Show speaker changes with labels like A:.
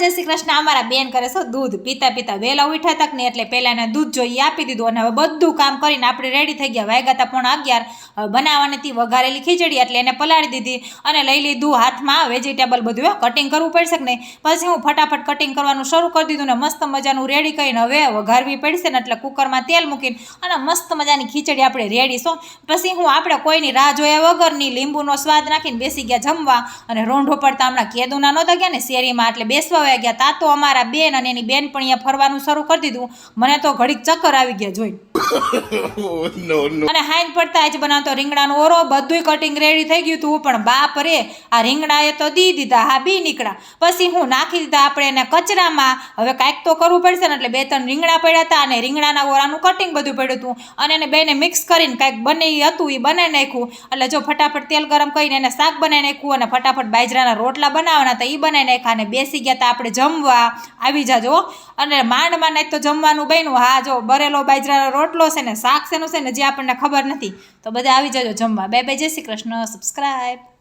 A: જય શ્રી કૃષ્ણ। અમારા બેન કરે છે દૂધ પીતા પીતા વહેલા ઉઠ્યા તક ને એટલે પહેલા એને દૂધ જોઈએ આપી દીધું અને હવે બધું કામ કરીને આપણે રેડી થઈ ગયા। વાગ્યા હતા 11:15। હવે બનાવવાની હતી વઘારેલી ખીચડી એટલે એને પલાળી દીધી અને લઈ લીધું હાથમાં વેજીટેબલ બધું કટિંગ કરવું પડશે કે નહીં। પછી હું ફટાફટ કટિંગ કરવાનું શરૂ કરી દીધું ને મસ્ત મજાનું રેડી કરીને હવે વઘારવી પડશે ને એટલે કુકરમાં તેલ મૂકીને અને મસ્ત મજાની ખીચડી આપણે રેડી છો। પછી હું આપણે કોઈની રાહ જોયા વગરની લીંબુનો સ્વાદ નાખીને બેસી ગયા જમવા અને રોંઢો પડતા હમણાં કેદુના નહોતા ગયા ને શેરીમાં એટલે બેસવા વયા ગયા। તા તો અમારા બેન અને એની બેન પણ અહીંયા ફરવાનું શરૂ કરી દીધું। મને તો ઘડીક ચક્કર આવી ગયા જોઈ અને હાઈન પડતા જ બનાવતો રીંગણાનો ઓરો બધુંય કટિંગ રેડી થઈ ગયું હતું પણ બાપ રે આ રીંગણાએ તો દી દીધા હા બી નીકળ્યા। પછી હું નાખી દીધા આપણે એને કચરામાં। હવે કાંઈક તો કરવું પડશે ને એટલે 2-3 રીંગણા પડ્યા હતા અને રીંગણાના ઓરાનું કટિંગ બધું પડ્યું હતું અને એને બેને મિક્સ કરીને કાંઈક બની હતું એ બનાવી નાખ્યું। એટલે જો ફટાફટ તેલ ગરમ કરીને એને શાક બનાવી નાખ્યું અને ફટાફટ બાજરાના રોટલા બનાવવાના હતા એ બનાવી નાખ્યા અને બેસી ગયા હતા આપણે જમવા। આવી જાજો અને માંડમાં નાખ તો જમવાનું બન્યું। હા જો બરેલો બાજરાનો રોટલો છે ને શાક શેનું છે ને જે આપણને ખબર નથી તો બધા આવી જાજો જમવા। બાય બાય, જય શ્રી કૃષ્ણ, સબસ્ક્રાઈબ।